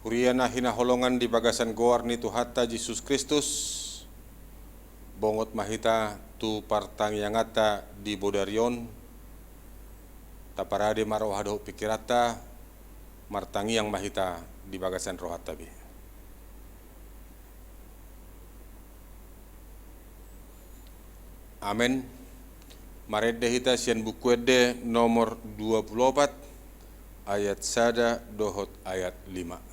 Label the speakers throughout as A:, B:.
A: Huriana hina holongan di bagasan goar ni tu hatta Yesus Kristus, bongot mahita tu partang yangata di bodarion, taparade marohado pikirata, martangi yang mahita di bagasan rohatabi. Amin. Maredde hita sian buku ede nomor 24 ayat sada dohot ayat 5.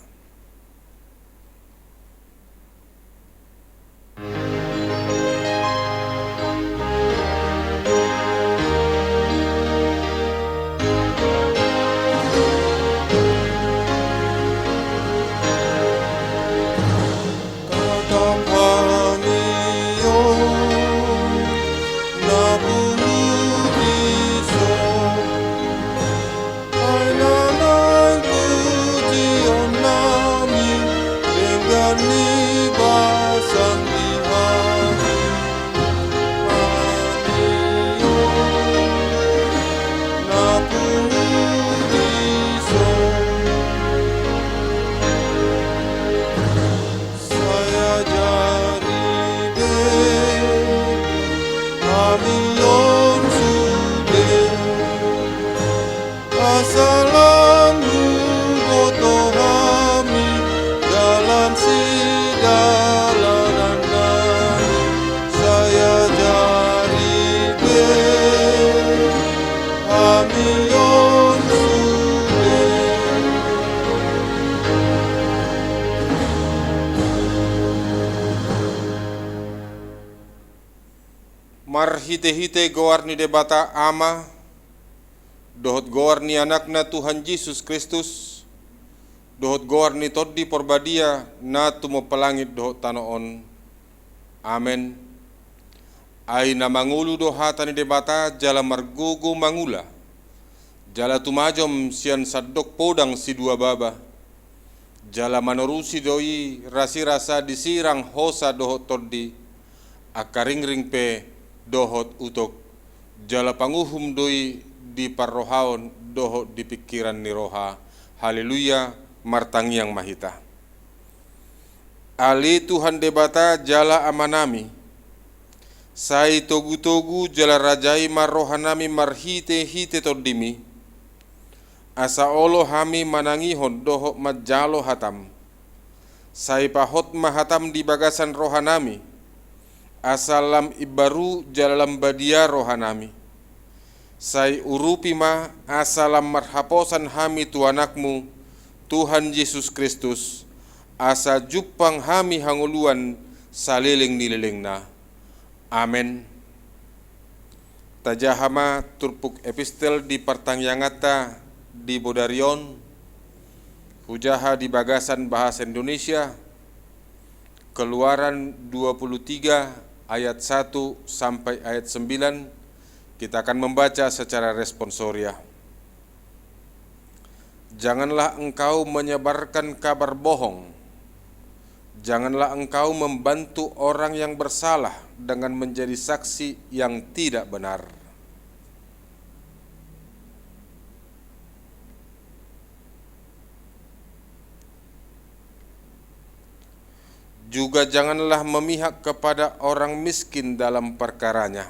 A: Marhite-hite goar ni debata ama, dohot goar ni anakna Tuhan Yesus Kristus, dohot goar ni toddi porbadia na tumo pelangit dohot tanoon. Amen. Ay na mangulu dohata ni debata jala margugu mangula, jala tumajom sian sadok podang si dua baba, jala manorusi doi rasi-rasa disirang hosa dohot toddi, akaring-ring pe dohot utok, jala panguhum doi di parrohaon dohot di pikiran ni roha. Haleluya, martangiang mahita. Ali Tuhan debata jala amanami, sai togu-togu jala rajai marrohanami marhite-hite todimi, asa olo hami manangihon dohot majalo hatam, sai pahot mahatam di bagasan rohanami, asalam ibaru jalam badia rohanami, sai urupi ma asalam marhaposan hami tuanakmu Tuhan Yesus Kristus, asa jupang hami hanguluan saliling nililingna. Amen. Tajahama turpuk epistel di partangyangata di bodarion, hujaha di bagasan bahasa Indonesia, Keluaran 23 ayat 1 sampai ayat 9, kita akan membaca secara responsoria. Janganlah engkau menyebarkan kabar bohong. Janganlah engkau membantu orang yang bersalah dengan menjadi saksi yang tidak benar. Juga janganlah memihak kepada orang miskin dalam perkaranya.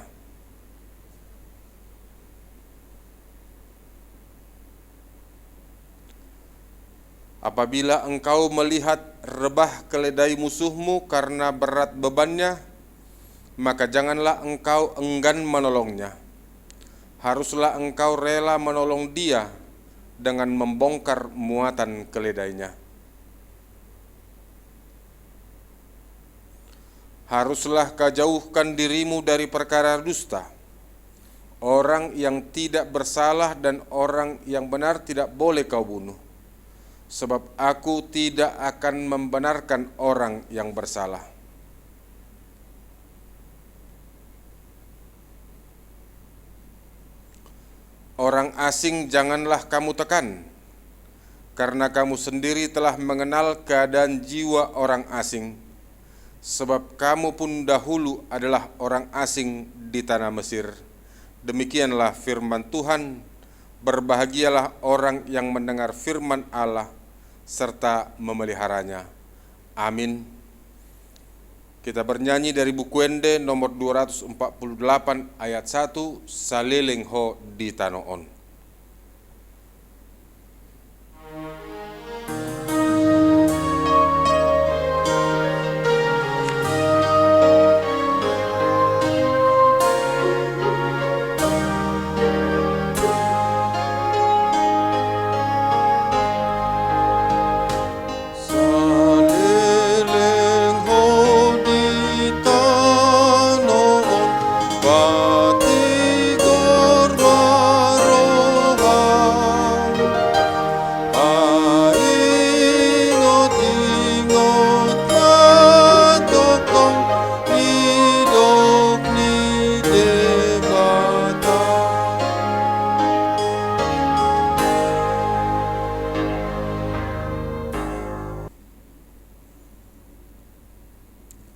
A: Apabila engkau melihat rebah keledai musuhmu karena berat bebannya, maka janganlah engkau enggan menolongnya. Haruslah engkau rela menolong dia dengan membongkar muatan keledainya. Haruslah kau jauhkan dirimu dari perkara dusta. Orang yang tidak bersalah dan orang yang benar tidak boleh kau bunuh. Sebab aku tidak akan membenarkan orang yang bersalah. Orang asing janganlah kamu tekan, karena kamu sendiri telah mengenal keadaan jiwa orang asing. Sebab kamu pun dahulu adalah orang asing di tanah Mesir. Demikianlah firman Tuhan. Berbahagialah orang yang mendengar firman Allah serta memeliharanya. Amin. Kita bernyanyi dari buku Ende nomor 248 ayat 1, Salileng ho di tanoon.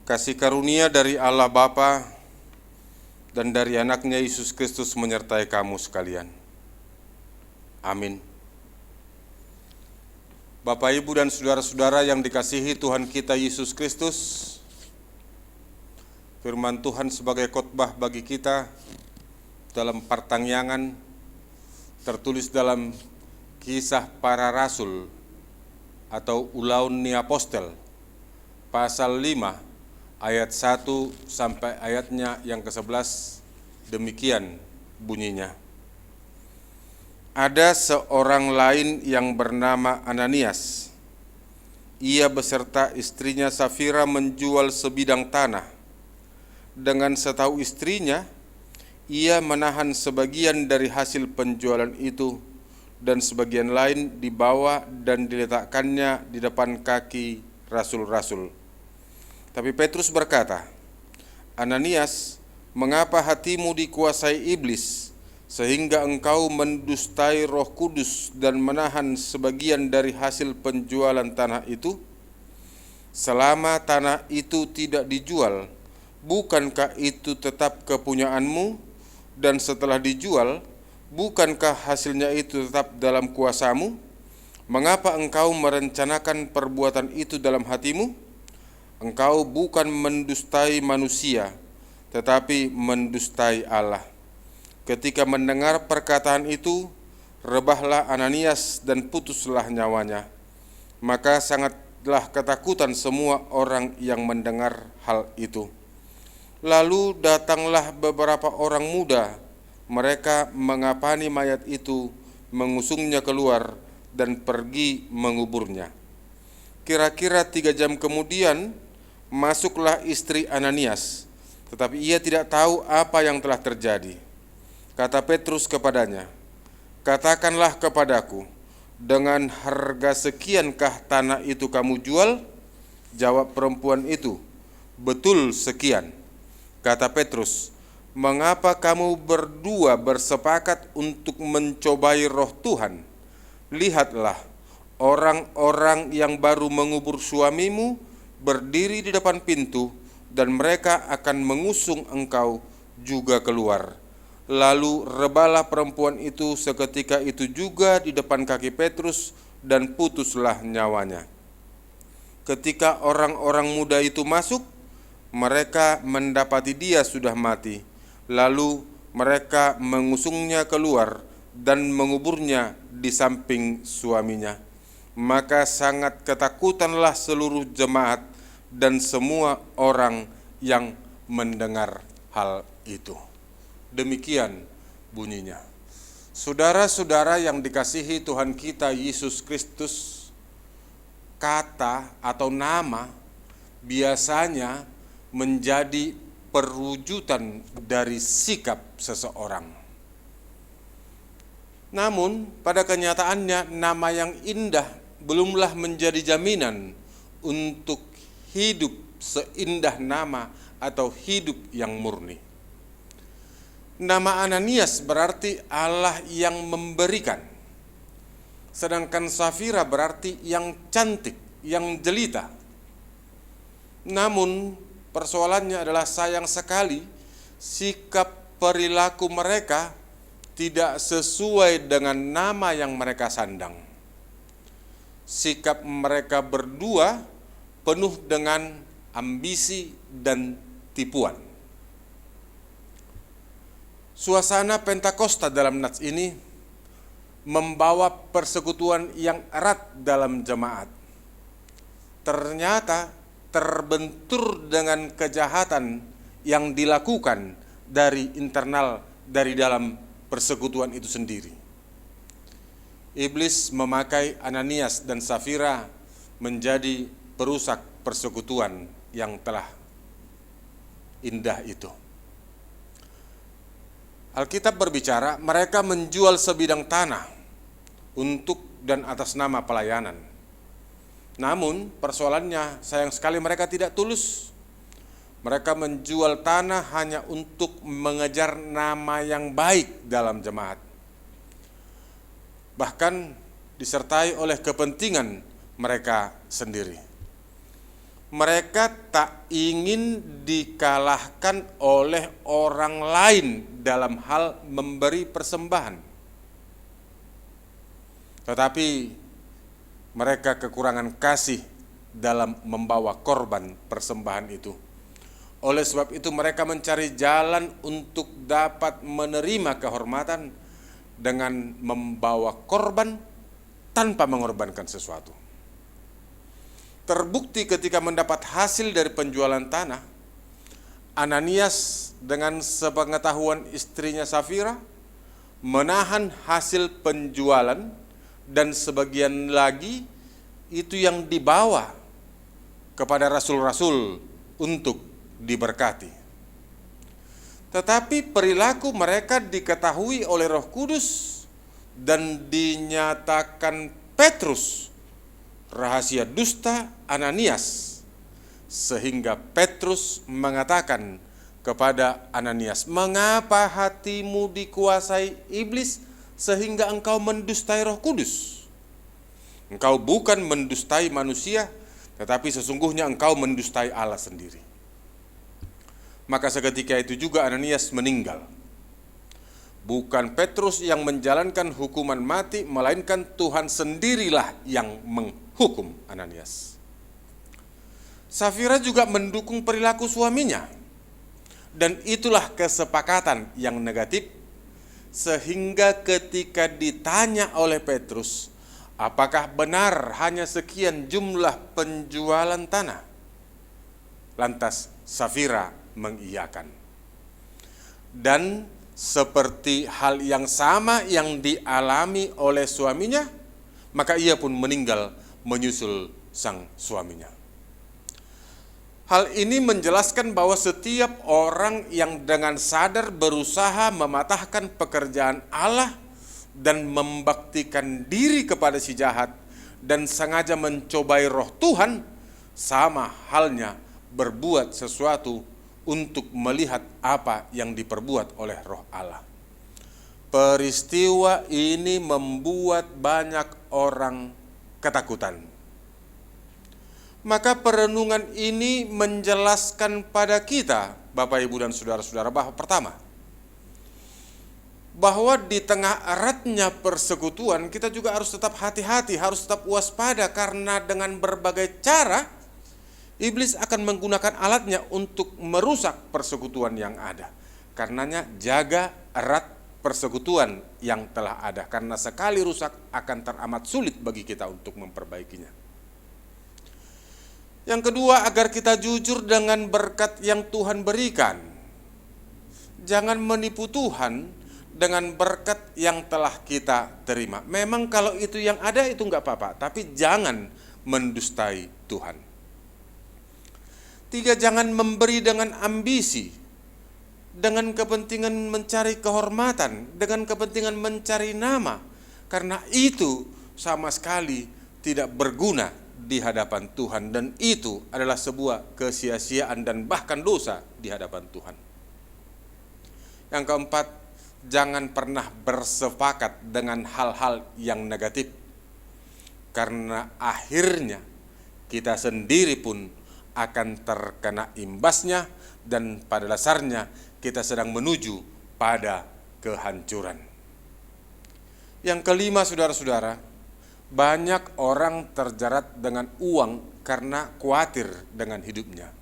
A: Kasih karunia dari Allah Bapa dan dari anaknya Yesus Kristus menyertai kamu sekalian. Amin. Bapak, Ibu, dan saudara-saudara yang dikasihi Tuhan kita Yesus Kristus, firman Tuhan sebagai khotbah bagi kita dalam pertangyangan tertulis dalam Kisah Para Rasul atau Ulaun ni Apostel pasal 5 ayat 1 sampai ayatnya yang ke-11, demikian bunyinya. Ada seorang lain yang bernama Ananias. Ia beserta istrinya Safira menjual sebidang tanah. Dengan setahu istrinya, ia menahan sebagian dari hasil penjualan itu dan sebagian lain dibawa dan diletakkannya di depan kaki rasul-rasul. Tapi Petrus berkata, Ananias, mengapa hatimu dikuasai iblis, sehingga engkau mendustai Roh Kudus dan menahan sebagian dari hasil penjualan tanah itu? Selama tanah itu tidak dijual, bukankah itu tetap kepunyaanmu? Dan setelah dijual, bukankah hasilnya itu tetap dalam kuasamu? Mengapa engkau merencanakan perbuatan itu dalam hatimu? Engkau bukan mendustai manusia, tetapi mendustai Allah. Ketika mendengar perkataan itu, rebahlah Ananias dan putuslah nyawanya. Maka sangatlah ketakutan semua orang yang mendengar hal itu. Lalu datanglah beberapa orang muda, mereka mengapani mayat itu, mengusungnya keluar, dan pergi menguburnya. Kira-kira 3 jam kemudian, masuklah istri Ananias, tetapi ia tidak tahu apa yang telah terjadi. Kata Petrus kepadanya, katakanlah kepadaku, dengan harga sekiankah tanah itu kamu jual? Jawab perempuan itu, betul sekian. Kata Petrus, mengapa kamu berdua bersepakat untuk mencobai roh Tuhan? Lihatlah, orang-orang yang baru mengubur suamimu berdiri di depan pintu, dan mereka akan mengusung engkau juga keluar. Lalu rebalah perempuan itu seketika itu juga di depan kaki Petrus, dan putuslah nyawanya. Ketika orang-orang muda itu masuk, mereka mendapati dia sudah mati. Lalu mereka mengusungnya keluar dan menguburnya di samping suaminya. Maka sangat ketakutanlah seluruh jemaat dan semua orang yang mendengar hal itu. Demikian bunyinya. Saudara-saudara yang dikasihi Tuhan kita Yesus Kristus, kata atau nama biasanya menjadi perwujudan dari sikap seseorang. Namun pada kenyataannya nama yang indah belumlah menjadi jaminan untuk hidup seindah nama atau hidup yang murni. Nama Ananias berarti Allah yang memberikan. Sedangkan Safira berarti yang cantik, yang jelita. Namun persoalannya adalah sayang sekali sikap perilaku mereka tidak sesuai dengan nama yang mereka sandang. sikap mereka berdua penuh dengan ambisi dan tipuan. Suasana Pentakosta dalam nats ini membawa persekutuan yang erat dalam jemaat. Ternyata terbentur dengan kejahatan yang dilakukan dari internal, dari dalam persekutuan itu sendiri. Iblis memakai Ananias dan Safira menjadi perusak persekutuan yang telah indah itu. Alkitab berbicara, mereka menjual sebidang tanah untuk dan atas nama pelayanan. Namun persoalannya, sayang sekali mereka tidak tulus. Mereka menjual tanah hanya untuk mengejar nama yang baik dalam jemaat. Bahkan disertai oleh kepentingan mereka sendiri. Mereka tak ingin dikalahkan oleh orang lain dalam hal memberi persembahan. Tetapi mereka kekurangan kasih dalam membawa korban persembahan itu. Oleh sebab itu mereka mencari jalan untuk dapat menerima kehormatan dengan membawa korban tanpa mengorbankan sesuatu. Terbukti ketika mendapat hasil dari penjualan tanah, Ananias dengan sepengetahuan istrinya Safira menahan hasil penjualan dan sebagian lagi itu yang dibawa kepada rasul-rasul untuk diberkati. Tetapi perilaku mereka diketahui oleh Roh Kudus dan dinyatakan Petrus rahasia dusta Ananias, sehingga Petrus mengatakan kepada Ananias, "Mengapa hatimu dikuasai iblis sehingga engkau mendustai Roh Kudus? Engkau bukan mendustai manusia, tetapi sesungguhnya engkau mendustai Allah sendiri." Maka seketika itu juga Ananias meninggal. Bukan Petrus yang menjalankan hukuman mati, melainkan Tuhan sendirilah yang menghukum Ananias. Safira juga mendukung perilaku suaminya. Dan itulah kesepakatan yang negatif, sehingga ketika ditanya oleh Petrus, apakah benar hanya sekian jumlah penjualan tanah? Lantas Safira mengiyakan. Dan seperti hal yang sama yang dialami oleh suaminya, maka ia pun meninggal menyusul sang suaminya. Hal ini menjelaskan bahwa setiap orang yang dengan sadar berusaha mematahkan pekerjaan Allah dan membaktikan diri kepada si jahat dan sengaja mencobai roh Tuhan, sama halnya berbuat sesuatu untuk melihat apa yang diperbuat oleh roh Allah. Peristiwa ini membuat banyak orang ketakutan. Maka perenungan ini menjelaskan pada kita, Bapak, Ibu, dan saudara-saudara, bahwa pertama, bahwa di tengah eratnya persekutuan kita juga harus tetap hati-hati, harus tetap waspada, karena dengan berbagai cara iblis akan menggunakan alatnya untuk merusak persekutuan yang ada. Karenanya jaga erat persekutuan yang telah ada, karena sekali rusak akan teramat sulit bagi kita untuk memperbaikinya. Yang kedua, agar kita jujur dengan berkat yang Tuhan berikan. Jangan menipu Tuhan dengan berkat yang telah kita terima. Memang kalau itu yang ada itu enggak apa-apa, tapi jangan mendustai Tuhan. 3, jangan memberi dengan ambisi, dengan kepentingan mencari kehormatan, dengan kepentingan mencari nama, karena itu sama sekali tidak berguna di hadapan Tuhan, dan itu adalah sebuah kesia-siaan dan bahkan dosa di hadapan Tuhan. Yang keempat, jangan pernah bersepakat dengan hal-hal yang negatif, karena akhirnya kita sendiri pun akan terkena imbasnya, dan pada dasarnya kita sedang menuju pada kehancuran. Yang kelima, saudara-saudara, Banyak orang terjerat dengan uang karena khawatir dengan hidupnya.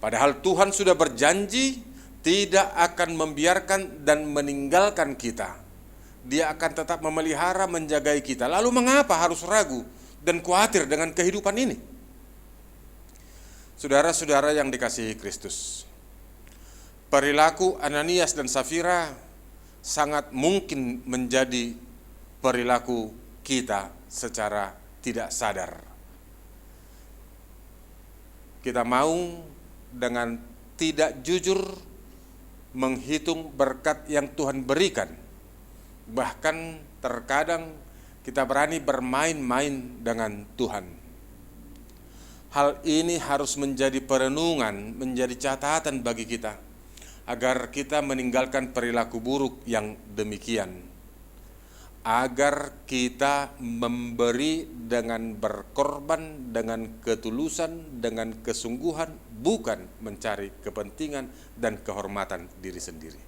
A: Padahal Tuhan sudah berjanji tidak akan membiarkan dan meninggalkan kita. Dia akan tetap memelihara, menjagai kita. Lalu mengapa harus ragu dan khawatir dengan kehidupan ini? Saudara-saudara yang dikasihi Kristus, perilaku Ananias dan Safira sangat mungkin menjadi perilaku kita secara tidak sadar. Kita mau dengan tidak jujur menghitung berkat yang Tuhan berikan. Bahkan terkadang kita berani bermain-main dengan Tuhan. Hal ini harus menjadi perenungan, menjadi catatan bagi kita, agar kita meninggalkan perilaku buruk yang demikian. Agar kita memberi dengan berkorban, dengan ketulusan, dengan kesungguhan, bukan mencari kepentingan dan kehormatan diri sendiri.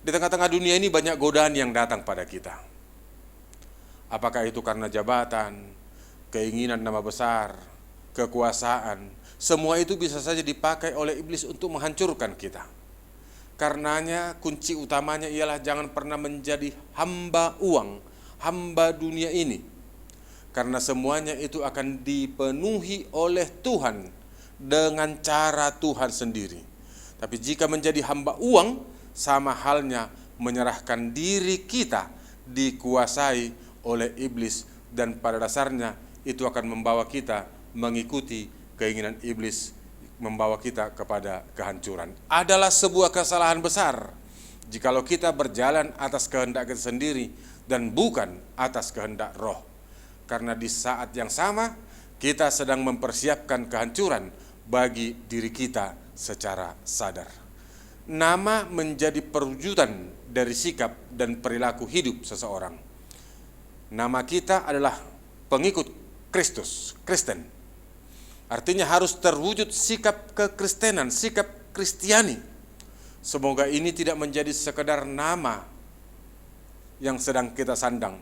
A: Di tengah-tengah dunia ini banyak godaan yang datang pada kita. Apakah itu karena jabatan, keinginan nama besar, kekuasaan, semua itu bisa saja dipakai oleh iblis untuk menghancurkan kita. Karenanya kunci utamanya ialah jangan pernah menjadi hamba uang, hamba dunia ini. Karena semuanya itu akan dipenuhi oleh Tuhan dengan cara Tuhan sendiri. Tapi jika menjadi hamba uang, sama halnya menyerahkan diri kita dikuasai oleh iblis, dan pada dasarnya itu akan membawa kita mengikuti keinginan iblis, membawa kita kepada kehancuran. Adalah sebuah kesalahan besar jikalau kita berjalan atas kehendak kita sendiri dan bukan atas kehendak Roh. Karena di saat yang sama kita sedang mempersiapkan kehancuran bagi diri kita secara sadar. Nama menjadi perwujudan dari sikap dan perilaku hidup seseorang. Nama kita adalah pengikut Kristus, Kristen. Artinya harus terwujud sikap kekristenan, sikap Kristiani. Semoga ini tidak menjadi sekedar nama yang sedang kita sandang,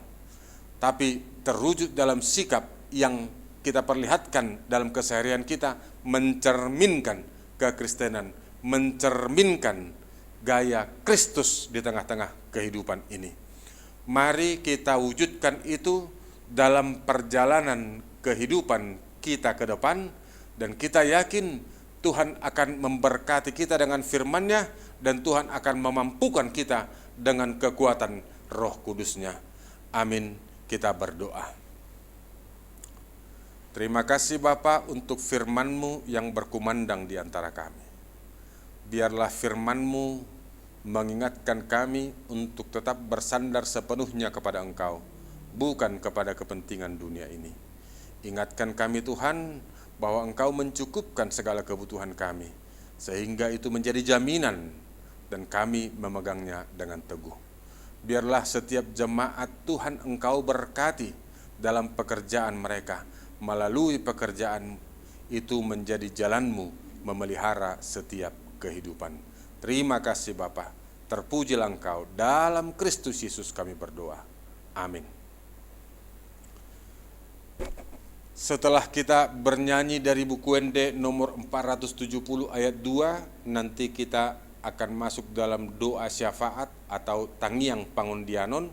A: tapi terwujud dalam sikap yang kita perlihatkan dalam keseharian kita, mencerminkan kekristenan, mencerminkan gaya Kristus di tengah-tengah kehidupan ini. Mari kita wujudkan itu dalam perjalanan kehidupan kita ke depan, dan kita yakin Tuhan akan memberkati kita dengan firman-Nya, dan Tuhan akan memampukan kita dengan kekuatan Roh Kudus-Nya. Amin. Kita berdoa. Terima kasih Bapa untuk firman-Mu yang berkumandang di antara kami. Biarlah firman-Mu mengingatkan kami untuk tetap bersandar sepenuhnya kepada Engkau, bukan kepada kepentingan dunia ini. Ingatkan kami Tuhan bahwa Engkau mencukupkan segala kebutuhan kami, sehingga itu menjadi jaminan dan kami memegangnya dengan teguh. Biarlah setiap jemaat Tuhan Engkau berkati dalam pekerjaan mereka, melalui pekerjaan itu menjadi jalan-Mu memelihara setiap kehidupan. Terima kasih Bapa, terpujilah Engkau, dalam Kristus Yesus kami berdoa. Amin. Setelah kita bernyanyi dari buku Wende nomor 470 ayat 2, nanti kita akan masuk dalam doa syafaat atau Tangyang Pangundianon.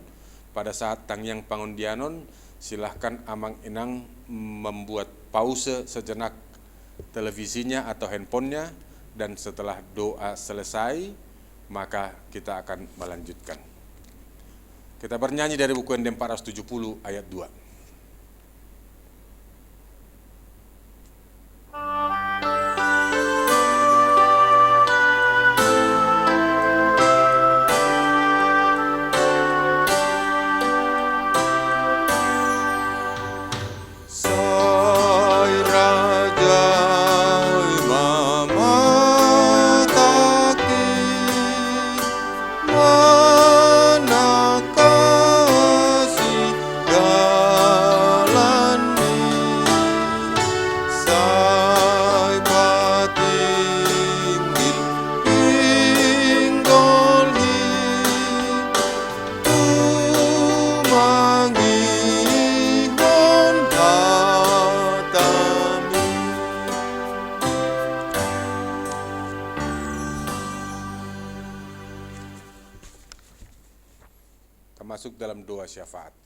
A: Pada saat Tangyang Pangundianon, silahkan Amang Inang membuat pause sejenak televisinya atau handphonenya, dan setelah doa selesai, maka kita akan melanjutkan. Kita bernyanyi dari buku Wende 470 ayat 2.
B: Mana kasih dan
A: masuk dalam doa syafaat.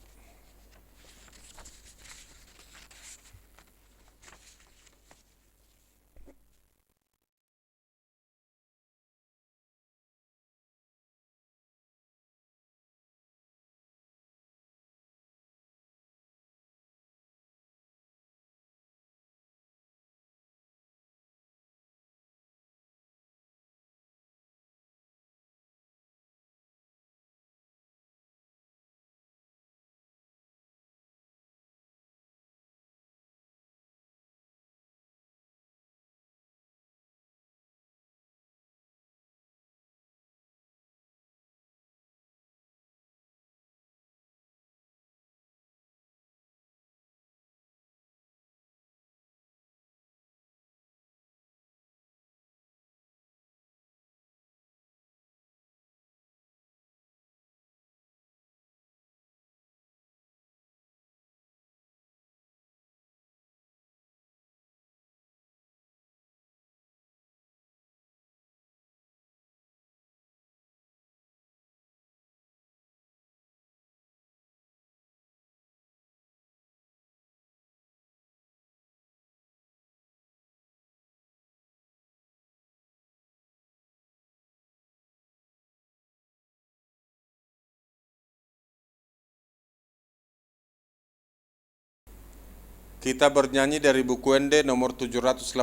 A: Kita bernyanyi dari buku Ende nomor 785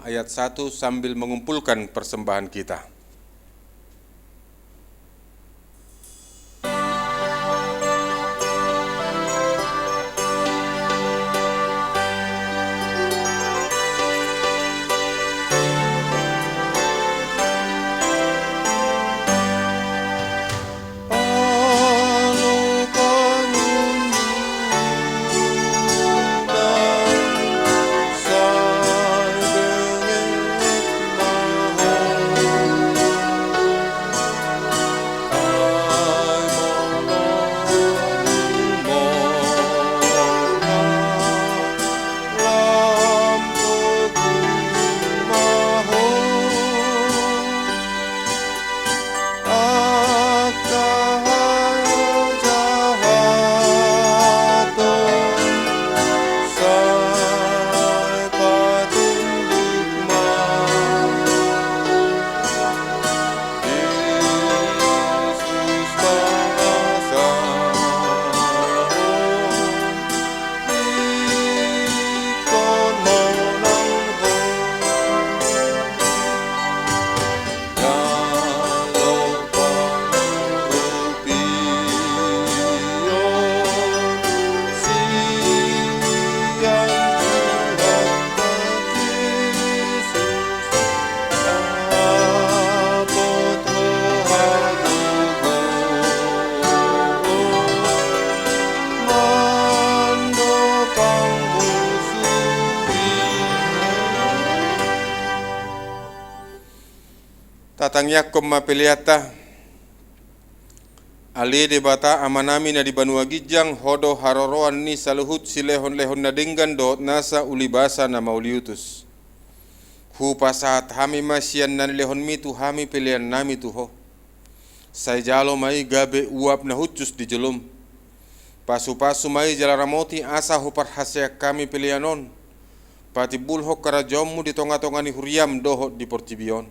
A: ayat 1 sambil mengumpulkan persembahan kita. Tatangnya koma peliata ali de bata amanami na di Banua Gijang hodo haroroan ni saluhut silehon-lehon na dinggan doot nasa ulibasa na mauliutus. Hupa saat hami masyan na lehon mitu hami pilihan nami tuho. Say jalo mai gabe uap na hutus di jelum. Pasu-pasu mai jalaramoti asa hupar hasya kami pilihanon. Pati bulhok karajomu di tonga-tonga ni huriam dohot di portibion.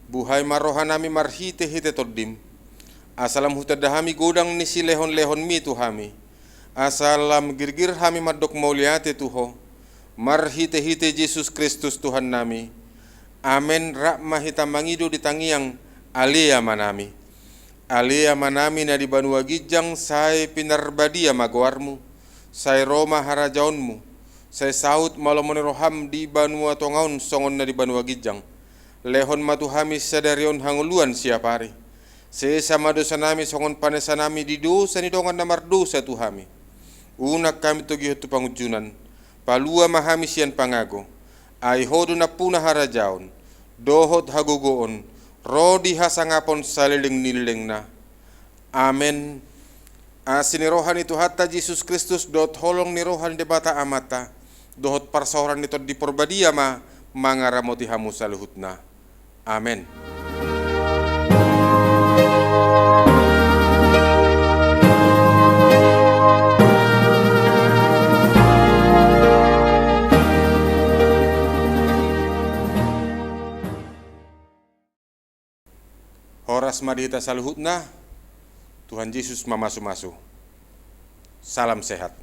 A: Buhay marohanami marhite hite toddim. Asalam hutadahami godang ni si lehon-lehon mi tu hami. Asalam girgir hami madok mauliate tuho. Marhite hite Yesus Kristus Tuhan nami. Amen rakma hita mangido di tangiang alia manami. Alia manami na di Banua Gijang say pinarbadia magoarmu. Say Roma harajaonmu. Say saut malomone roham di Banua Tongaun songon na di Banua Gijang. Lehon matuhami sadarion hanguluan siapari. Sesama dosa nami songon panesa nami di dosa ni dongan namar dosa tuhami. Unak kami togi tu pangujunan. Palua mahami sian pangago. Ai hodo na puna harajaon. Dohot hagogoon. Rodi hasangapon saliling nileng na. Amen. Asini rohani tu hatta Yesus Kristus dot holong ni rohani debata amata. Dohot parsaoran nito di porbadia ma mangaramoti hamu saluhutna. Amen. Horas madihita saluhutna, Tuhan Yesus mamasu-masu. Salam sehat.